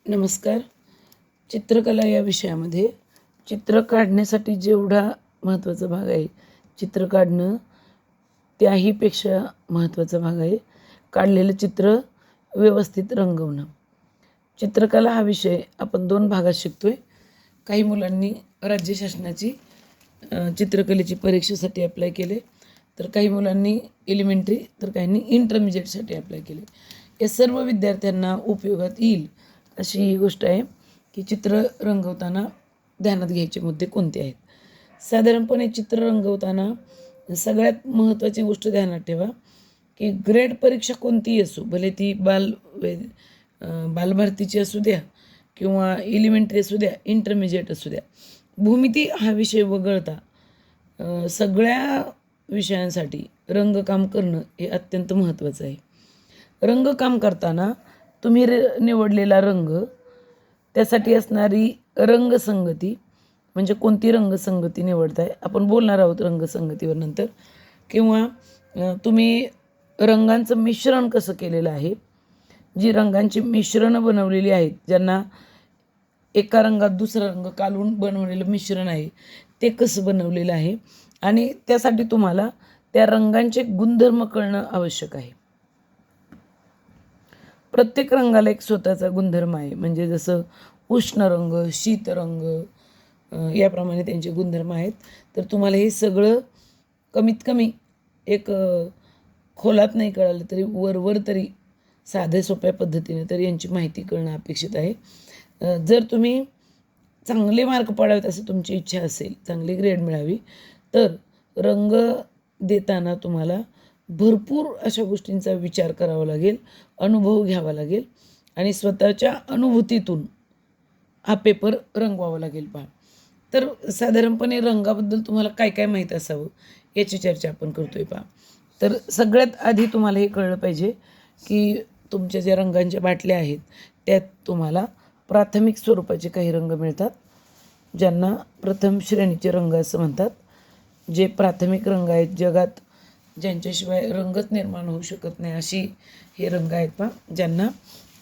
नमस्कार. चित्रकला या विषयामध्ये चित्र काढण्यासाठी जेवढा महत्त्वाचा भाग आहे, चित्र काढणं त्याहीपेक्षा महत्त्वाचा भाग आहे काढलेलं चित्र व्यवस्थित रंगवणं. चित्रकला हा विषय आपण 2 भागात शिकतो आहे. काही मुलांनी राज्य शासनाची चित्रकलेची परीक्षेसाठी अप्लाय केले, तर काही मुलांनी एलिमेंटरी, तर काहींनी इंटरमिजिएटसाठी अप्लाय केले. या सर्व विद्यार्थ्यांना उपयोगात येईल अशी ही गोष्ट आहे की चित्र रंगवताना ध्यानात घ्यायचे मुद्दे कोणते आहेत. साधारणपणे चित्र रंगवताना सगळ्यात महत्त्वाची गोष्ट ध्यानात ठेवा की ग्रेड परीक्षा कोणतीही असो, भले ती बालभारतीची असू द्या किंवा एलिमेंटरी असू द्या, इंटरमिजिएट असू द्या, भूमिती हा विषय वगळता सगळ्या विषयांसाठी रंगकाम करणं हे अत्यंत महत्त्वाचं आहे. रंगकाम करताना तुम्ही निवडलेला रंग, त्यासाठी असणारी रंगसंगती, म्हणजे कोणती रंगसंगती निवडताय, आपण बोलणार आहोत रंगसंगतीवर नंतर, किंवा तुम्ही रंगांचं मिश्रण कसं केलेलं आहे, जी रंगांची मिश्रणं बनवलेली आहेत, ज्यांना एका रंगात दुसरा रंग काढून बनवलेलं मिश्रण आहे ते कसं बनवलेलं आहे, आणि त्यासाठी तुम्हाला त्या रंगांचे गुणधर्म कळणं आवश्यक आहे. प्रत्येक रंगाला एक स्वतःचा गुणधर्म आहे, म्हणजे जसं उष्ण रंग, शीत रंग, याप्रमाणे त्यांचे गुणधर्म आहेत. तर तुम्हाला हे सगळं कमीत कमी एक खोलात नाही कळालं तरी वरवर तरी साध्या सोप्या पद्धतीने तरी यांची माहिती कळणं अपेक्षित आहे. जर तुम्ही चांगले मार्क पाडावेत असं तुमची इच्छा असेल, चांगली ग्रेड मिळावी, तर रंग देताना तुम्हाला भरपूर अशा गोष्टींचा विचार करावा लागेल, अनुभव घ्यावा लागेल आणि स्वतःच्या अनुभूतीतून हा पेपर रंगवावा लागेल. पहा, तर साधारणपणे रंगाबद्दल तुम्हाला काय काय माहीत असावं याची चर्चा आपण करतो आहे. पहा, तर सगळ्यात आधी तुम्हाला हे कळलं पाहिजे की तुमच्या ज्या रंगांच्या बाटल्या आहेत त्यात तुम्हाला प्राथमिक स्वरूपाचे काही रंग मिळतात, ज्यांना प्रथम श्रेणीचे रंग असं म्हणतात. जे प्राथमिक रंग आहेत, जगात ज्यांच्याशिवाय रंगच निर्माण होऊ शकत नाही अशी हे रंग आहेत. पहा, ज्यांना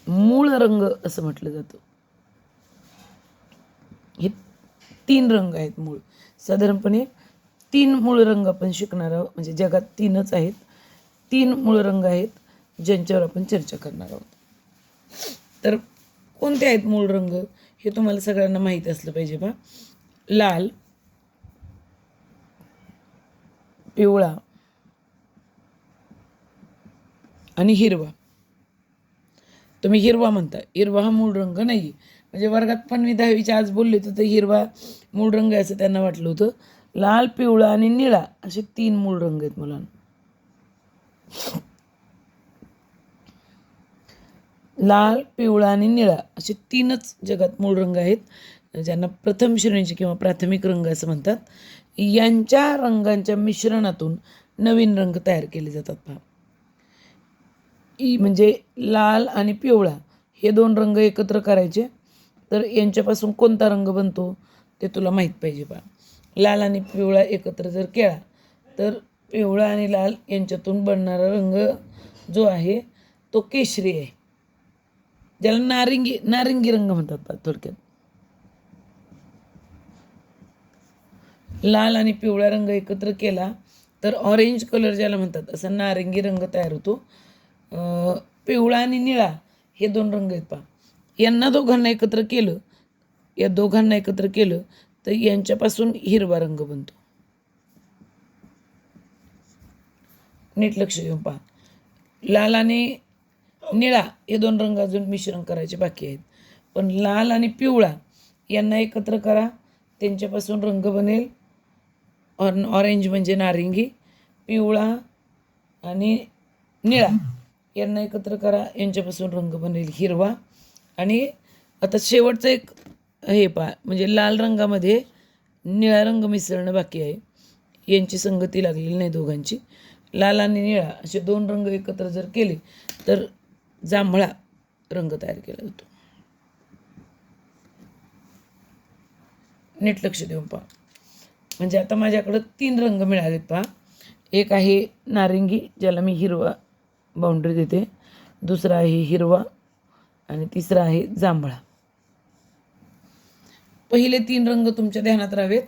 मूळ रंग असं म्हटलं जातं. हे 3 रंग आहेत मूळ. साधारणपणे 3 मूळ रंग आपण शिकणार आहोत, म्हणजे जगात 3च आहेत. 3 मूळ रंग आहेत ज्यांच्यावर आपण चर्चा करणार आहोत. तर कोणते आहेत मूळ रंग हे तुम्हाला सगळ्यांना माहीत असलं पाहिजे. पहा, लाल, पिवळा आणि हिरवा. तुम्ही हिरवा म्हणता, हिरवा हा मूळ रंग नाही. म्हणजे वर्गात पण मी 10वीच्या आज बोलले होते तर हिरवा मूळ रंग आहे असं त्यांना वाटलं होतं. लाल, पिवळा आणि निळा असे 3 मूळ रंग आहेत मुलांना. लाल, पिवळा आणि निळा असे 3च जगात मूळ रंग आहेत, ज्यांना प्रथम श्रेणीचे किंवा प्राथमिक रंग असं म्हणतात. यांच्या रंगांच्या मिश्रणातून नवीन रंग तयार केले जातात. पहा, म्हणजे लाल आणि पिवळा हे 2 रंग एकत्र करायचे, तर यांच्यापासून कोणता रंग बनतो ते तुला माहीत पाहिजे. पहा, लाल आणि पिवळा एकत्र जर केला तर पिवळा आणि लाल यांच्यातून बनणारा रंग जो आहे तो केशरी आहे, ज्याला नारिंगी रंग म्हणतात. पहा, थोडक्यात लाल आणि पिवळा रंग एकत्र केला तर ऑरेंज कलर ज्याला म्हणतात असा नारिंगी रंग तयार होतो. पिवळा आणि निळा हे 2 रंग आहेत. पहा, या दोघांना एकत्र केलं तर यांच्यापासून हिरवा रंग बनतो. नीट लक्ष देऊन पहा, लाल आणि निळा हे 2 रंग अजून मिश्रण करायचे बाकी आहेत, पण लाल आणि पिवळा यांना एकत्र करा, त्यांच्यापासून रंग बनेल ऑरेंज म्हणजे नारिंगी. पिवळा आणि निळा यांना एकत्र करा, यांच्यापासून रंग बनेल हिरवा. आणि आता शेवटचं एक हे पहा, म्हणजे लाल रंगामध्ये निळा रंग मिसळणं बाकी आहे, यांची संगती लागलेली नाही दोघांची. लाल आणि निळा असे 2 रंग एकत्र जर केले तर जांभळा रंग तयार केला जातो. नीट लक्ष देऊन पहा, म्हणजे आता माझ्याकडं 3 रंग मिळालेत. पहा, एक आहे नारिंगी, ज्याला मी हिरवा बाउंड्री देते, दुसरा आहे हिरवा आणि तिसरा आहे जांभळा. पहिले 3 रंग तुमच्या ध्यानात राहावेत,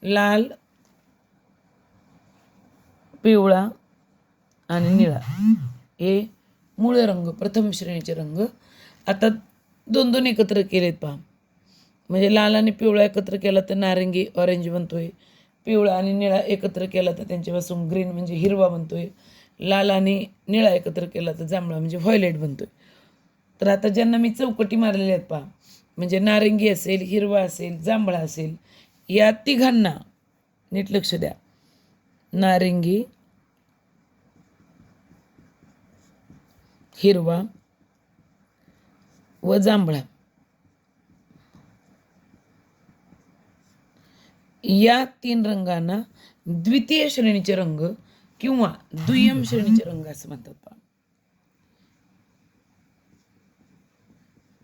लाल, पिवळा आणि निळा. हे मूळ रंग, प्रथम श्रेणीचे रंग. आता 2-2 एकत्र केलेत पहा. म्हणजे लाल आणि पिवळा एकत्र केला तर नारंगी ऑरेंज बनतोय, पिवळा आणि निळा एकत्र केला तर त्यांच्यापासून ग्रीन म्हणजे हिरवा बनतोय, लाल आणि निळा एकत्र केला तर जांभळा म्हणजे व्हायलेट बनतोय. तर आता ज्यांना मी चौकटी मारलेल्या आहेत पहा, म्हणजे नारंगी असेल, हिरवा असेल, जांभळा असेल, या तिघांना नीट लक्ष द्या. नारंगी, हिरवा व जांभळा या 3 रंगांना द्वितीय श्रेणीचे रंग किंवा दुय्यम श्रेणीचे रंग असं म्हणतात पहा.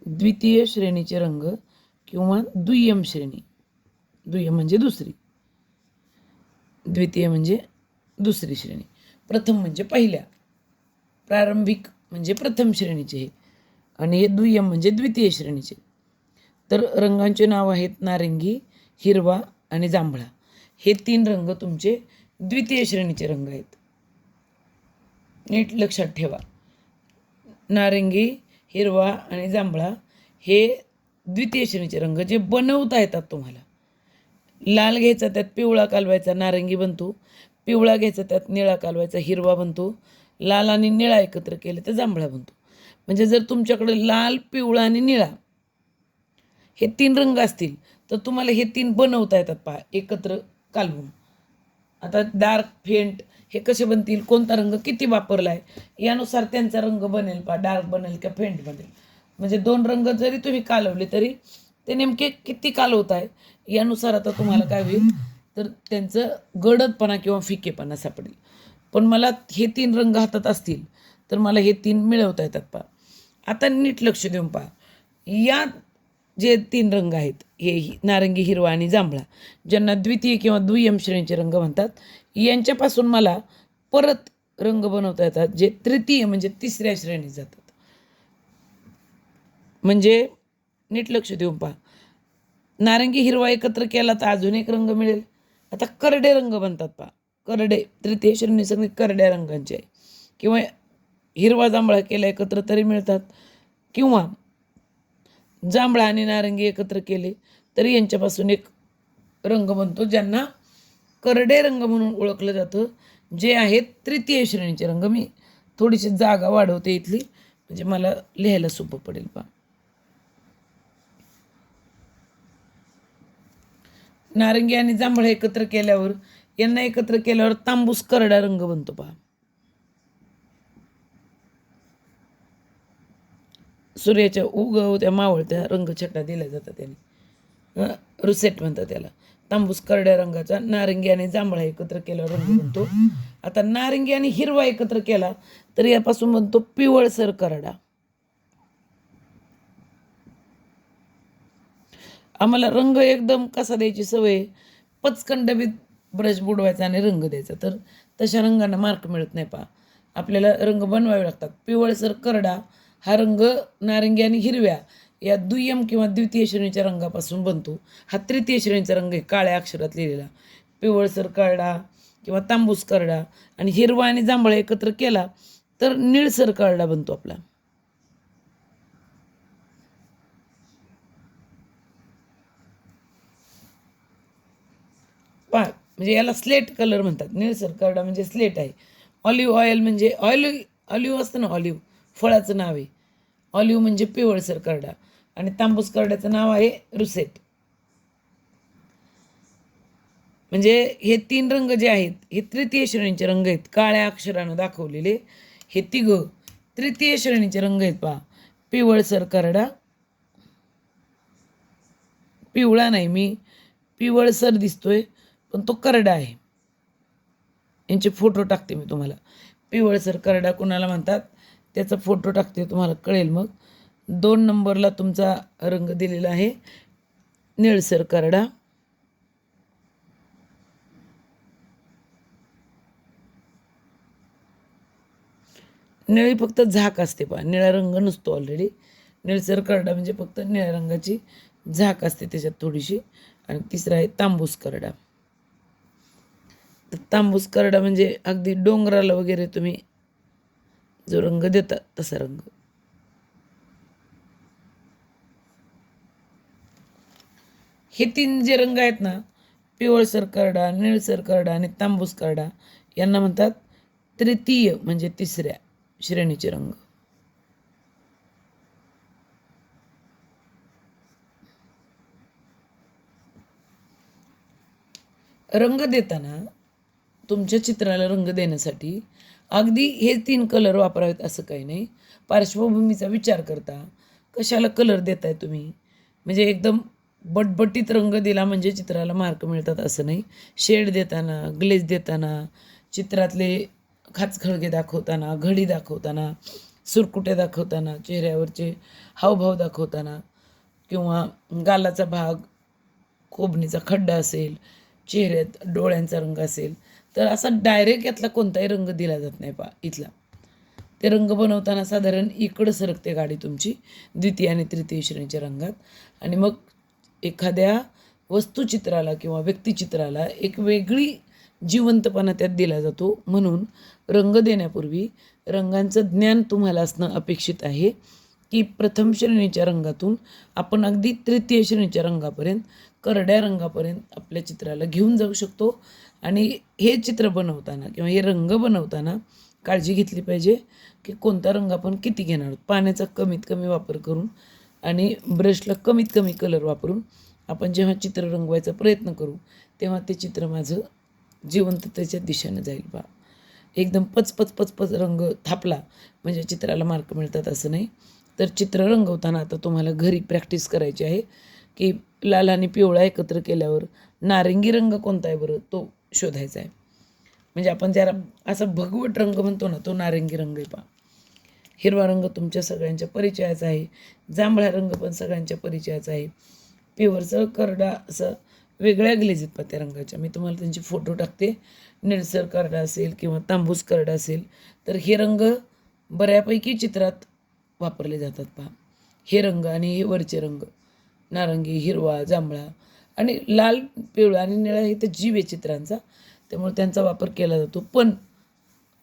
द्वितीय श्रेणीचे रंग किंवा दुय्यम श्रेणी. दुय्यम म्हणजे दुसरी, द्वितीय म्हणजे दुसरी श्रेणी, प्रथम म्हणजे पहिल्या, प्रारंभिक म्हणजे प्रथम श्रेणीचे हे, आणि हे दुय्यम म्हणजे द्वितीय श्रेणीचे. तर रंगांचे नाव आहेत नारंगी, हिरवा आणि जांभळा. हे 3 रंग तुमचे द्वितीय श्रेणीचे रंग आहेत. नीट लक्षात ठेवा. नारंगी, हिरवा आणि जांभळा हे द्वितीय श्रेणीचे रंग जे बनवता येतात तुम्हाला. लाल घ्यायचा, त्यात पिवळा कालवायचा, नारंगी बनतो. पिवळा घ्यायचा, त्यात निळा कालवायचा, हिरवा बनतो. लाल आणि निळा एकत्र केले तर जांभळा बनतो. म्हणजे जर तुमच्याकडे लाल, पिवळा आणि निळा हे 3 रंग असतील तर तुम्हाला हे 3 बनवता येतात पहा एकत्र कालवून. आता डार्क, फेंट हे कसे बनतील, कोणता रंग किती वापरला आहे यानुसार त्यांचा रंग बनेल पहा, डार्क बनेल का फेंट बनेल. म्हणजे 2 रंग जरी तुम्ही कालवले तरी ते नेमके किती कालवत आहे यानुसार आता तुम्हाला काय होईल तर त्यांचं गडदपणा किंवा फिकेपणा सापडेल. पण मला हे 3 रंग हातात असतील तर मला हे 3 मिळवता येतात पहा. आता नीट लक्ष देऊन पहा. या जे 3 रंग आहेत हे नारंगी, हिरवा आणि जांभळा, ज्यांना द्वितीय किंवा दुय्यम श्रेणीचे रंग म्हणतात, यांच्यापासून मला परत रंग बनवता येतात जे तृतीय म्हणजे तिसऱ्या श्रेणीत जातात. म्हणजे नीट लक्ष देऊन पहा. नारंगी, हिरवा एकत्र केला तर अजून एक रंग मिळेल. आता करडे रंग बनतात पहा. करडे तृतीय श्रेणी सगळी करड्या रंगांची आहे. किंवा हिरवा जांभळा केला एकत्र तरी मिळतात, किंवा जांभळा आणि नारंगी एकत्र केले तरी यांच्यापासून एक रंग बनतो ज्यांना करडे रंग म्हणून ओळखलं जातं, जे आहेत तृतीय श्रेणीचे रंग. मी थोडीशी जागा वाढवते इथली म्हणजे मला लिहायला सोपं पडेल पहा. नारंगी आणि जांभळा एकत्र केल्यावर, यांना एकत्र केल्यावर तांबूस करडा रंग बनतो पहा. सूर्याच्या उगवत्या मावळत्या रंगछटा दिल्या जातात त्याने, रुसेट म्हणतात त्याला. तांबूस करड्या रंगाचा नारंगी आणि जांभळा एकत्र केल्यावर रंग बनतो. आता नारंगी आणि हिरवा एकत्र केला तर यापासून बनतो पिवळसर करडा. आम्हाला रंग एकदम कसा द्यायची सवय, पचकन डबीत ब्रश बुडवायचा आणि रंग द्यायचा, तर तशा रंगांना मार्क मिळत नाही पहा. आपल्याला रंग बनवावे लागतात. पिवळसर करडा हा रंग नारंगी आणि हिरव्या या दुय्यम किंवा द्वितीय श्रेणीच्या रंगापासून बनतो. हा तृतीय श्रेणीचा रंग आहे काळ्या अक्षरात लिहिलेला. पिवळसर करडा किंवा तांबूस करडा आणि हिरवा आणि जांभळा एकत्र केला तर निळसर करडा बनतो आपला. पहा, म्हणजे याला स्लेट कलर म्हणतात. निळसर करडा म्हणजे स्लेट आहे. ऑलिव्ह ऑइल म्हणजे ऑलिव्ह असतं ना, ऑलिव्ह फळाचं नाव आहे. ऑलिव्ह म्हणजे पिवळसर करडा आणि तांबूस करड्याचं नाव आहे रुसेट. म्हणजे हे 3 रंग जे आहेत हे तृतीय श्रेणीचे रंग आहेत. काळ्या अक्षरानं दाखवलेले हे 3 तृतीय श्रेणीचे रंग आहेत पहा. पिवळसर करडा, पिवळा नाही, मी पिवळसर दिसतोय पण तो करडा आहे. यांचे फोटो टाकते मी तुम्हाला. पिवळसर करडा कुणाला म्हणतात त्याचा फोटो टाकते, तुम्हाला कळेल. मग 2 नंबरला तुमचा रंग दिलेला आहे निळसर करडा. निळी फक्त झाक असते पहा, निळा रंग नसतो ऑलरेडी. निळसर करडा म्हणजे फक्त निळ्या रंगाची झाक असते त्याच्यात थोडीशी. आणि तिसरा आहे तांबूस करडा. तर तांबूस करडा म्हणजे अगदी डोंगराला वगैरे तुम्ही जो रंग देता तसा रंग. हे 3 जे रंग आहेत ना, पिवळसर करडा, निळसर करडा आणि तांबूस करडा, यांना म्हणतात तृतीय म्हणजे तिसऱ्या श्रेणीचे रंग. रंग देताना तुमच्या चित्राला रंग देण्यासाठी अगदी हे 3 कलर वापरावेत असं काही नाही. पार्श्वभूमीचा विचार करता कशाला कलर देताय तुम्ही. म्हणजे एकदम बटबटीत रंग दिला म्हणजे चित्राला मार्क मिळतात असं नाही. शेड देताना, ग्लेज देताना, चित्रातले खाचखळगे दाखवताना, घडी दाखवताना, सुरकुत्या दाखवताना, चेहऱ्यावरचे हावभाव दाखवताना, किंवा गालाचा भाग, खोबणीचा खड्डा असेल, चेहऱ्यात डोळ्यांचा रंग असेल, तर असा डायरेक्ट यातला कोणताही रंग दिला जात नाही इथला. ते रंग बनवताना साधारण इकडं सरकते गाडी तुमची द्वितीय आणि तृतीय श्रेणीच्या रंगात. आणि मग एखाद्या वस्तुचित्राला किंवा व्यक्तिचित्राला एक वेगळी जिवंतपणा त्यात दिला जातो. म्हणून रंग देण्यापूर्वी रंगांचं ज्ञान तुम्हाला असणं अपेक्षित आहे, की प्रथम श्रेणीच्या रंगातून आपण अगदी तृतीय श्रेणीच्या रंगापर्यंत, करड्या रंगापर्यंत आपल्या चित्राला घेऊन जाऊ शकतो. आणि हे चित्र बनवताना किंवा हे रंग बनवताना काळजी घेतली पाहिजे की कोणता रंग आपण किती घेणार आहोत. पाण्याचा कमीत कमी वापर करून आणि ब्रशला कमीत कमी कलर वापरून आपण जेव्हा चित्र रंगवायचा प्रयत्न करू तेव्हा ते चित्र माझं जिवंततेच्या दिशेनं जाईल. एकदम पच रंग थापला म्हणजे चित्राला मार्क मिळतात असं नाही. तर चित्र रंगवताना आता तुम्हाला घरी प्रॅक्टिस करायची आहे की लाल आणि पिवळा एकत्र केल्यावर नारंगी रंग कोणता आहे बरं तो शोधायचा आहे. म्हणजे आपण ज्याला असा भगवट रंग म्हणतो ना, तो नारंगी रंग आहे. हिरवा रंग तुमच्या सगळ्यांच्या परिचयाचा आहे. जांभळा रंग पण सगळ्यांच्या परिचयाचा आहे. पिवळसर करडा असं वेगळ्या ग्लेज आहेत त्या रंगाच्या. मी तुम्हाला त्यांचे फोटो टाकते. निळसर करडा असेल किंवा तांबूस करडा असेल तर हे रंग बऱ्यापैकी चित्रात वापरले जातात. हे रंग आणि हे वरचे रंग नारंगी, हिरवा, जांभळा आणि लाल, पिवळा आणि निळा हे तर जीव आहे चित्रांचा, त्यामुळे त्यांचा वापर केला जातो. पण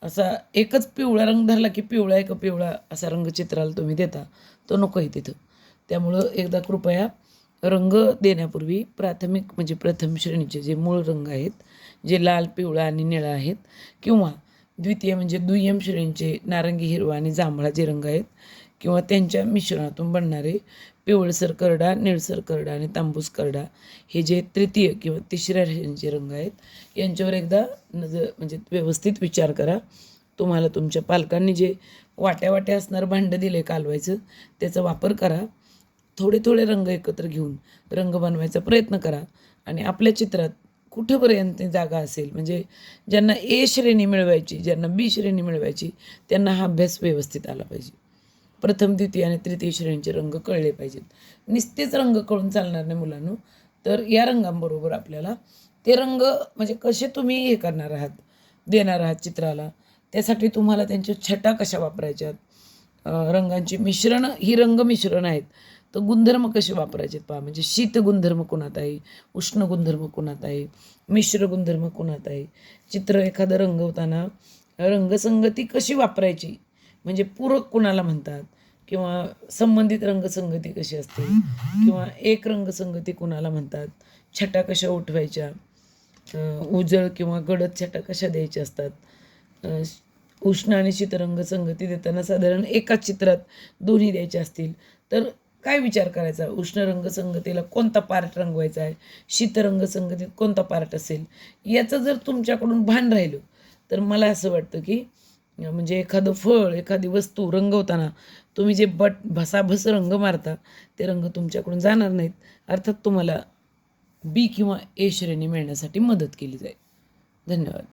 असा एकच पिवळा रंग धरला की पिवळा एक पिवळा असा रंग चित्राला तुम्ही देता, तो नको आहे तिथं. त्यामुळं एकदा कृपया रंग देण्यापूर्वी प्राथमिक म्हणजे प्रथम श्रेणीचे जे मूळ रंग आहेत, जे लाल, पिवळा आणि निळा आहेत, किंवा द्वितीय म्हणजे दुय्यम श्रेणीचे नारंगी, हिरवा आणि जांभळा जे रंग आहेत, किंवा त्यांच्या मिश्रणातून बनणारे पिवळसर करडा, निळसर करडा आणि तांबूस करडा, हे जे तृतीय किंवा तिसऱ्या श्रेणीचे रंग आहेत, यांच्यावर एकदा म्हणजे व्यवस्थित विचार करा. तुम्हाला तुमच्या पालकांनी जे वाट्या असणारं भांडं दिलं आहे कालवायचं, त्याचा वापर करा. थोडे थोडे रंग एकत्र घेऊन रंग बनवायचा प्रयत्न करा. आणि आपल्या चित्रात कुठंपर्यंत जागा असेल, म्हणजे ज्यांना ए श्रेणी मिळवायची, ज्यांना बी श्रेणी मिळवायची, त्यांना हा अभ्यास व्यवस्थित आला पाहिजे. प्रथम, द्वितीय आणि तृतीय श्रेणीचे रंग कळले पाहिजेत. नुसतेच रंग कळून चालणार नाही मुलांनो. तर या रंगांबरोबर आपल्याला ते रंग म्हणजे कसे तुम्ही हे करणार आहात, देणार आहात चित्राला, त्यासाठी तुम्हाला त्यांच्या छटा कशा वापरायच्यात, रंगांची मिश्रण ही रंग मिश्रण आहेत, तर गुणधर्म कसे वापरायचे म्हणजे शीत गुणधर्म कोणात आहे, उष्ण गुणधर्म कोणात आहे, मिश्र गुणधर्म कोणात आहे. चित्र एखादं रंगवताना रंगसंगती कशी वापरायची, म्हणजे पूरक कुणाला म्हणतात, किंवा संबंधित रंगसंगती कशी असते, किंवा एक रंगसंगती कुणाला म्हणतात, छटा कशा उठवायच्या, उजळ किंवा गडद छटा कशा द्यायच्या असतात, उष्ण आणि शीतरंग संगती देताना साधारण एकाच चित्रात दोन्ही द्यायचे असतील तर काय विचार करायचा, उष्ण रंगसंगतीला कोणता पार्ट रंगवायचा आहे, शीतरंगसंगतीत कोणता पार्ट असेल, याचं जर तुमच्याकडून भान राहिलं तर मला असं वाटतं की म्हणजे एखादं फळ, एखादी वस्तू रंगवताना तुम्ही जे भसाभस रंग मारता ते रंग तुमच्याकडून जाणार नाहीत. अर्थात तुम्हाला बी किंवा ए श्रेणी मिळण्यासाठी मदत केली जाईल. धन्यवाद.